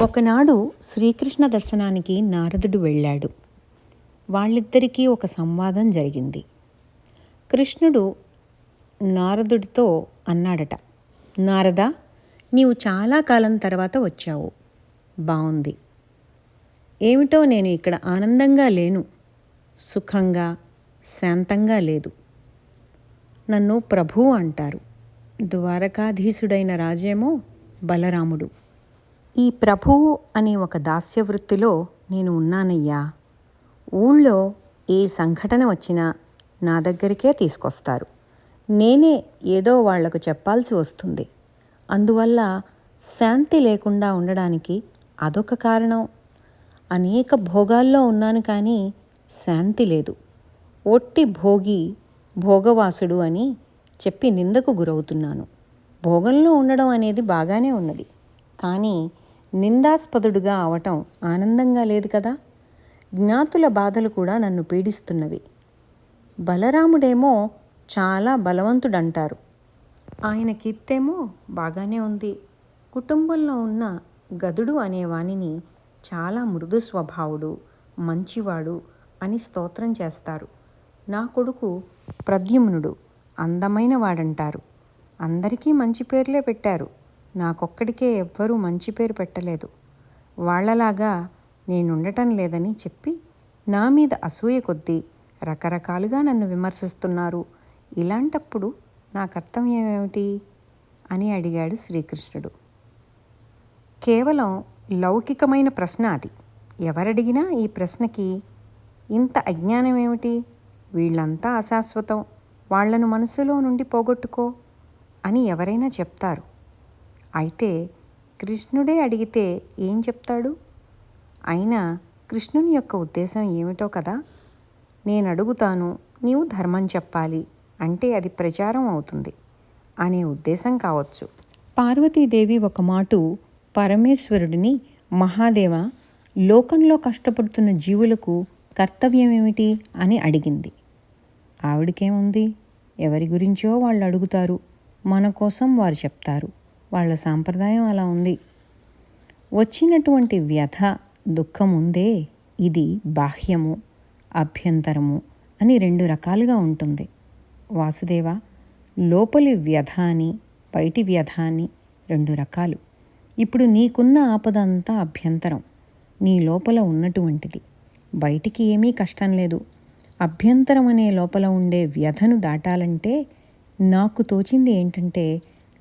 ఒకనాడు శ్రీకృష్ణ దర్శనానికి నారదుడు వెళ్ళాడు. వాళ్ళిద్దరికీ ఒక సంవాదం జరిగింది. కృష్ణుడు నారదుడితో అన్నాడట, నారదా, నీవు చాలా కాలం తర్వాత వచ్చావు. బాగుంది. ఏమిటో నేను ఇక్కడ ఆనందంగా లేను, సుఖంగా శాంతంగా లేదు. నన్ను ప్రభువు అంటారు. ద్వారకాధీశుడైన రాజేమో బలరాముడు. ఈ ప్రభువు అనే ఒక దాస్యవృత్తిలో నేను ఉన్నానయ్యా. ఊళ్ళో ఏ సంఘటన వచ్చినా నా దగ్గరికే తీసుకొస్తారు. నేనే ఏదో వాళ్లకు చెప్పాల్సి వస్తుంది. అందువల్ల శాంతి లేకుండా ఉండడానికి అదొక కారణం. అనేక భోగాల్లో ఉన్నాను కానీ శాంతి లేదు. ఒట్టి భోగి, భోగవాసుడు అని చెప్పి నిందకు గురవుతున్నాను. భోగంలో ఉండడం అనేది బాగానే ఉన్నది, కానీ నిందాస్పదుడుగా అవటం ఆనందంగా లేదు కదా. జ్ఞాతుల బాధలు కూడా నన్ను పీడిస్తున్నవి. బలరాముడేమో చాలా బలవంతుడంటారు. ఆయన కీర్తేమో బాగానే ఉంది. కుటుంబంలో ఉన్న గదుడు అనే వానిని చాలా మృదు స్వభావుడు, మంచివాడు అని స్తోత్రం చేస్తారు. నా కొడుకు ప్రద్యుమ్నుడు అందమైన వాడంటారు. అందరికీ మంచి పేర్లే పెట్టారు. నాకొక్కడికే ఎవ్వరూ మంచి పేరు పెట్టలేదు. వాళ్లలాగా నేనుండటం లేదని చెప్పి నా మీద అసూయ కొద్దీ రకరకాలుగా నన్ను విమర్శిస్తున్నారు. ఇలాంటప్పుడు నా కర్తవ్యం ఏమిటి అని అడిగాడు శ్రీకృష్ణుడు. కేవలం లౌకికమైన ప్రశ్న అది. ఎవరడిగినా ఈ ప్రశ్నకి ఇంత అజ్ఞానం ఏమిటి, వీళ్ళంతా అశాశ్వతం, వాళ్లను మనసులో నుండి పోగొట్టుకో అని ఎవరైనా చెప్తారు. అయితే కృష్ణుడే అడిగితే ఏం చెప్తాడు? అయినా కృష్ణుని యొక్క ఉద్దేశం ఏమిటో కదా. నేను అడుగుతాను, నీవు ధర్మం చెప్పాలి అంటే అది ప్రచారం అవుతుంది అనే ఉద్దేశం కావచ్చు. పార్వతీదేవి ఒక మాటు పరమేశ్వరుడిని, మహాదేవ, లోకంలో కష్టపడుతున్న జీవులకు కర్తవ్యం ఏమిటి అని అడిగింది. ఆవిడకేముంది, ఎవరి గురించో వాళ్ళు అడుగుతారు, మన కోసం వారు చెప్తారు. వాళ్ళ సాంప్రదాయం అలా ఉంది. వచ్చినటువంటి వ్యధ, దుఃఖం ఉందే, ఇది బాహ్యము, అభ్యంతరము అని రెండు రకాలుగా ఉంటుంది. వాసుదేవ, లోపలి వ్యధ అని, బయటి వ్యధ అని రెండు రకాలు. ఇప్పుడు నీకున్న ఆపద అంతా అభ్యంతరం, నీ లోపల ఉన్నటువంటిది. బయటికి ఏమీ కష్టం లేదు. అభ్యంతరం అనే లోపల ఉండే వ్యధను దాటాలంటే నాకు తోచింది ఏంటంటే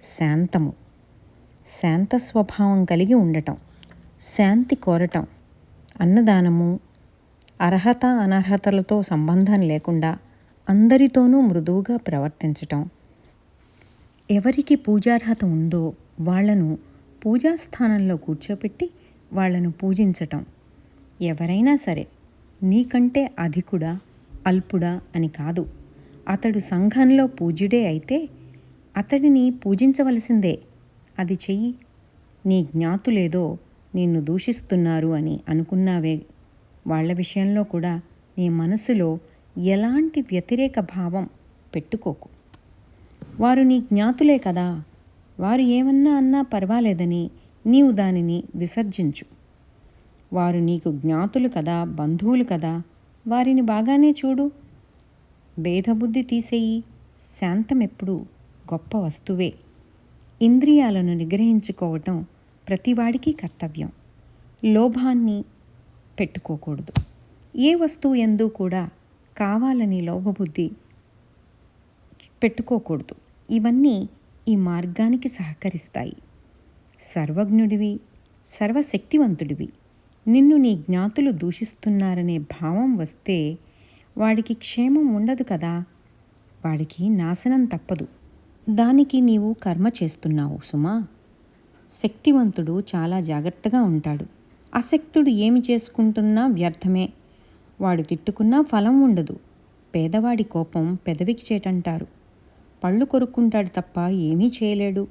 శాంతము, శాంత స్వభావం కలిగి ఉండటం, శాంతి కోరటం, అన్నదానము, అర్హత అనర్హతలతో సంబంధం లేకుండా అందరితోనూ మృదువుగా ప్రవర్తించటం, ఎవరికి పూజార్హత ఉందో వాళ్లను పూజాస్థానంలో కూర్చోపెట్టి వాళ్లను పూజించటం. ఎవరైనా సరే నీకంటే అధికుడా అల్పుడా అని కాదు. అతడు సంఘంలో పూజ్యుడే అయితే అతడిని పూజించవలసిందే. అది చెయ్యి. నీ జ్ఞాతులేదో నిన్ను దూషిస్తున్నారు అని అనుకున్నావే, వాళ్ల విషయంలో కూడా నీ మనసులో ఎలాంటి వ్యతిరేక భావం పెట్టుకోకు. వారు నీ జ్ఞాతులే కదా, వారు ఏమన్నా అన్నా పర్వాలేదని నీవు దానిని విసర్జించు. వారు నీకు జ్ఞాతులు కదా, బంధువులు కదా, వారిని బాగానే చూడు. భేదబుద్ధి తీసేయి. శాంతం ఎప్పుడూ గొప్ప వస్తువే. ఇంద్రియాలను నిగ్రహించుకోవటం ప్రతివాడికి కర్తవ్యం. లోభాన్ని పెట్టుకోకూడదు. ఏ వస్తువు ఎందు కూడా కావాలని లోభబుద్ధి పెట్టుకోకూడదు. ఇవన్నీ ఈ మార్గానికి సహకరిస్తాయి. సర్వజ్ఞుడివి, సర్వశక్తివంతుడివి. నిన్ను నీ జ్ఞాతులు దూషిస్తున్నారనే భావం వస్తే వాడికి క్షేమం ఉండదు కదా, వాడికి నాశనం తప్పదు. దానికి నీవు కర్మ చేస్తున్నావు సుమా. శక్తివంతుడు చాలా జాగ్రత్తగా ఉంటాడు. అశక్తుడు ఏమి చేసుకుంటున్నా వ్యర్థమే. వాడు తిట్టుకున్నా ఫలం ఉండదు. పేదవాడి కోపం పెదవికి చేటంటారు. పళ్ళు కొరుక్కుంటాడు తప్ప ఏమీ చేయలేడు.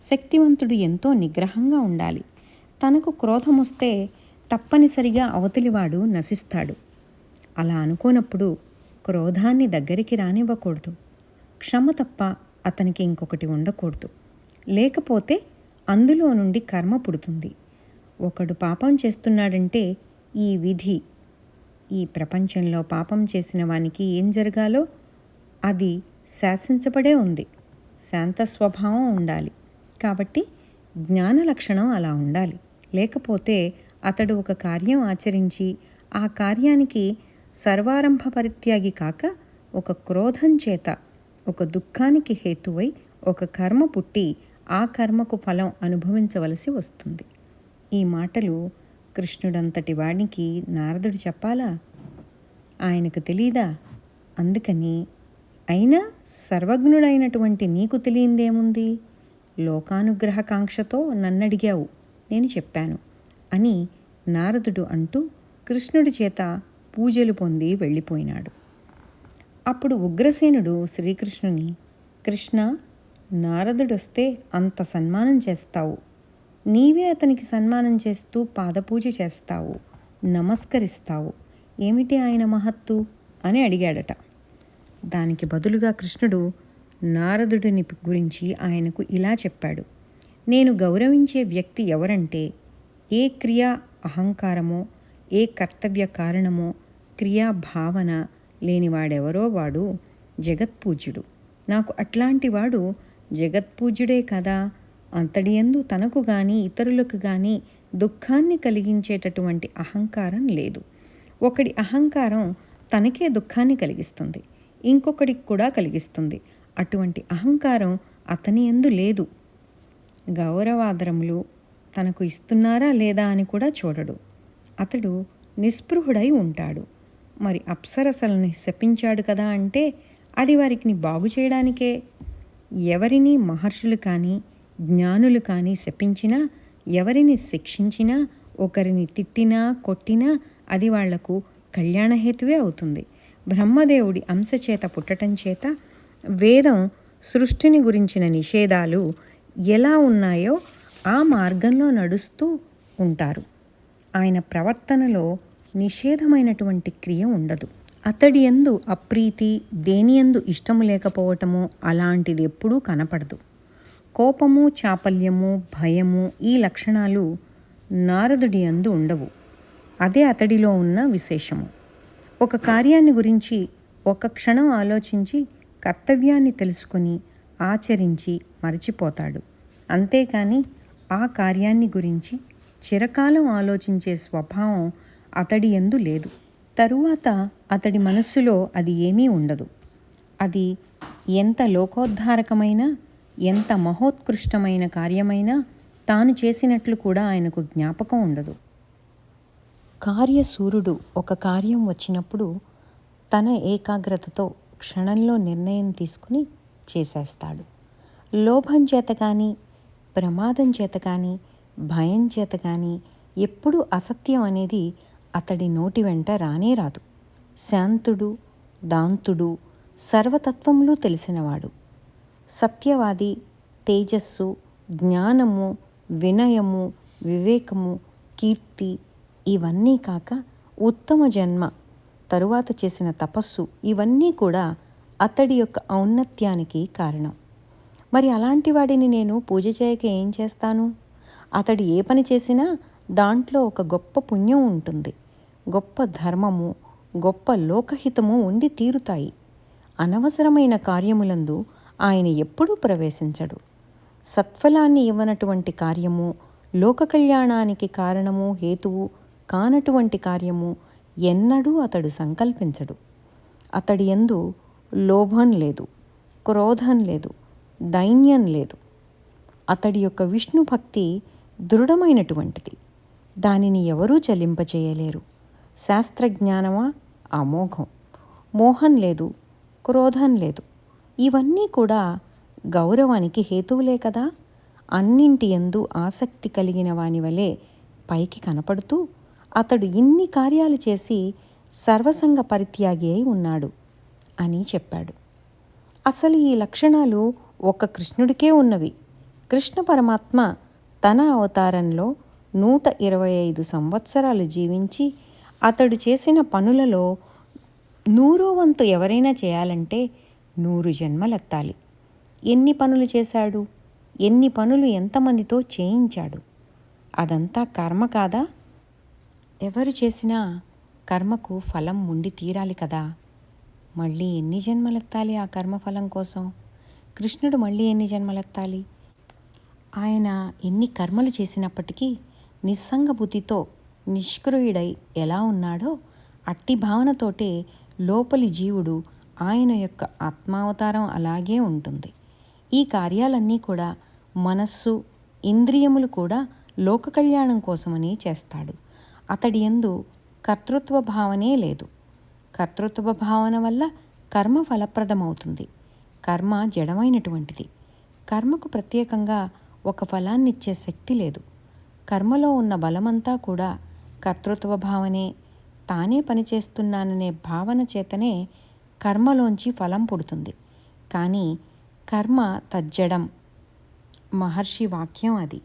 శక్తివంతుడు ఎంతో నిగ్రహంగా ఉండాలి. తనకు క్రోధమొస్తే తప్పనిసరిగా అవతలివాడు నశిస్తాడు. అలా అనుకోనప్పుడు క్రోధాన్ని దగ్గరికి రానివ్వకూడదు. క్షమ తప్ప అతనికి ఇంకొకటి ఉండకూడదు. లేకపోతే అందులో నుండి కర్మ పుడుతుంది. ఒకడు పాపం చేస్తున్నాడంటే ఈ విధి, ఈ ప్రపంచంలో పాపం చేసిన వానికి ఏం జరగాలో అది శాసించబడే ఉంది. శాంత స్వభావం ఉండాలి. కాబట్టి జ్ఞాన లక్షణం అలా ఉండాలి. లేకపోతే అతడు ఒక కార్యం ఆచరించి ఆ కార్యానికి సర్వారంభ పరిత్యాగి కాక ఒక క్రోధం చేత ఒక దుఃఖానికి హేతువై ఒక కర్మ పుట్టి ఆ కర్మకు ఫలం అనుభవించవలసి వస్తుంది. ఈ మాటలు కృష్ణుడంతటి వాడికి నారదుడు చెప్పాలా? ఆయనకు తెలీదా? అందుకని అయినా సర్వజ్ఞుడైనటువంటి నీకు తెలియందేముంది? లోకానుగ్రహకాంక్షతో నన్నడిగావు, నేను చెప్పాను అని నారదుడు అంటూ కృష్ణుడి చేత పూజలు పొంది వెళ్ళిపోయినాడు. అప్పుడు ఉగ్రసేనుడు శ్రీకృష్ణుని, కృష్ణ, నారదుడొస్తే అంత సన్మానం చేస్తావు, నీవే అతనికి సన్మానం చేస్తూ పాదపూజ చేస్తావు, నమస్కరిస్తావు, ఏమిటి ఆయన మహత్తు అని అడిగాడట. దానికి బదులుగా కృష్ణుడు నారదుడిని గురించి ఆయనకు ఇలా చెప్పాడు. నేను గౌరవించే వ్యక్తి ఎవరంటే ఏ క్రియా అహంకారమో ఏ కర్తవ్య కారణమో క్రియా భావన లేనివాడెవరో వాడు జగత్పూజ్యుడు. నాకు అట్లాంటి వాడు జగత్పూజ్యుడే కదా. అంతడియందు తనకు గాని ఇతరులకు గాని దుఃఖాన్ని కలిగించేటటువంటి అహంకారం లేదు. ఒకడి అహంకారం తనకే దుఃఖాన్ని కలిగిస్తుంది, ఇంకొకడికి కూడా కలిగిస్తుంది. అటువంటి అహంకారం అతని యందు లేదు. గౌరవాదరములు తనకు ఇస్తున్నారా లేదా అని కూడా చూడడు. అతడు నిస్పృహుడై ఉంటాడు. మరి అప్సరసలని శపించాడు కదా అంటే అది వారికి బాగు చేయడానికే. ఎవరిని మహర్షులు కానీ జ్ఞానులు కానీ శపించినా, ఎవరిని శిక్షించినా, ఒకరిని తిట్టినా కొట్టినా అది వాళ్లకు కళ్యాణహేతువే అవుతుంది. బ్రహ్మదేవుడి అంశచేత పుట్టటం చేత వేదం సృష్టిని గురించిన నిషేధాలు ఎలా ఉన్నాయో ఆ మార్గంలో నడుస్తూ ఉంటారు. ఆయన ప్రవర్తనలో నిషేధమైనటువంటి క్రియ ఉండదు. అతడి యందు అప్రీతి, దేనియందు ఇష్టము లేకపోవటము అలాంటిది ఎప్పుడూ కనపడదు. కోపము, చాపల్యము, భయము ఈ లక్షణాలు నారదుడి యందు ఉండవు. అదే అతడిలో ఉన్న విశేషము. ఒక కార్యాన్ని గురించి ఒక క్షణం ఆలోచించి కర్తవ్యాన్ని తెలుసుకొని ఆచరించి మరచిపోతాడు. అంతేకాని ఆ కార్యాన్ని గురించి చిరకాలం ఆలోచించే స్వభావం అతడి యందు లేదు. తరువాత అతడి మనస్సులో అది ఏమీ ఉండదు. అది ఎంత లోకోద్ధారకమైన, ఎంత మహోత్కృష్టమైన కార్యమైనా తాను చేసినట్లు కూడా ఆయనకు జ్ఞాపకం ఉండదు. కార్యసూరుడు ఒక కార్యం వచ్చినప్పుడు తన ఏకాగ్రతతో క్షణంలో నిర్ణయం తీసుకుని చేసేస్తాడు. లోభం చేత కానీ, ప్రమాదం చేత కానీ, భయం చేత కానీ ఎప్పుడూ అసత్యం అనేది అతడి నోటి వెంట రానే రాదు. శాంతుడు, దాంతుడు, సర్వతత్వములు తెలిసినవాడు, సత్యవాది, తేజస్సు, జ్ఞానము, వినయము, వివేకము, కీర్తి ఇవన్నీ కాక ఉత్తమ జన్మ, తరువాత చేసిన తపస్సు ఇవన్నీ కూడా అతడి యొక్క ఔన్నత్యానికి కారణం. మరి అలాంటి వాడిని నేను పూజ చేయక ఏం చేస్తాను? అతడు ఏ పని చేసినా దాంట్లో ఒక గొప్ప పుణ్యం ఉంటుంది, గొప్ప ధర్మము, గొప్ప లోకహితము ఉండి తీరుతాయి. అనవసరమైన కార్యములందు ఆయన ఎప్పుడూ ప్రవేశించడు. సత్ఫలాన్ని ఇవ్వనటువంటి కార్యము, లోక కళ్యాణానికి కారణము హేతువు కానటువంటి కార్యము ఎన్నడూ అతడు సంకల్పించడు. అతడి యందు లోభం లేదు, క్రోధం లేదు, దైన్యం లేదు. అతడి యొక్క విష్ణు భక్తి దృఢమైనటువంటిది. దానిని ఎవరూ చలింపచేయలేరు. శాస్త్రజ్ఞానమా అమోఘం. మోహం లేదు, క్రోధం లేదు. ఇవన్నీ కూడా గౌరవానికి హేతువులే కదా. అన్నింటి యందు ఆసక్తి కలిగిన వాని వలె పైకి కనపడుతూ అతడు ఇన్ని కార్యాలు చేసి సర్వసంగ పరిత్యాగి అయి ఉన్నాడు అని చెప్పాడు. అసలు ఈ లక్షణాలు ఒక్క కృష్ణుడికే ఉన్నవి. కృష్ణ పరమాత్మ తన అవతారంలో 125 సంవత్సరాలు జీవించి అతడు చేసిన పనులలో 100వ వంతు ఎవరైనా చేయాలంటే 100 జన్మలెత్తాలి. ఎన్ని పనులు చేశాడు? ఎన్ని పనులు ఎంతమందితో చేయించాడు? అదంతా కర్మ కాదా? ఎవరు చేసినా కర్మకు ఫలం ఉండి తీరాలి కదా. మళ్ళీ ఎన్ని జన్మలెత్తాలి ఆ కర్మఫలం కోసం? కృష్ణుడు మళ్ళీ ఎన్ని జన్మలెత్తాలి? ఆయన ఎన్ని కర్మలు చేసినప్పటికీ నిస్సంగ బుద్ధితో నిష్క్రియుడై ఎలా ఉన్నాడో అట్టి భావనతోటే లోపలి జీవుడు ఆయన యొక్క ఆత్మావతారం అలాగే ఉంటుంది. ఈ కార్యాలన్నీ కూడా మనస్సు, ఇంద్రియములు కూడా లోక కళ్యాణం కోసమని చేస్తాడు. అతడి యందు కర్తృత్వ భావనే లేదు. కర్తృత్వ భావన వల్ల కర్మ ఫలప్రదమవుతుంది. కర్మ జడమైనటువంటిది. కర్మకు ప్రత్యేకంగా ఒక ఫలాన్నిచ్చే శక్తి లేదు. కర్మలో ఉన్న బలమంతా కూడా కర్తృత్వ భావనే. తానే పనిచేస్తున్నాననే భావన చేతనే కర్మలోంచి ఫలం పుడుతుంది. కానీ కర్మ తజ్జడం, మహర్షి వాక్యం అది.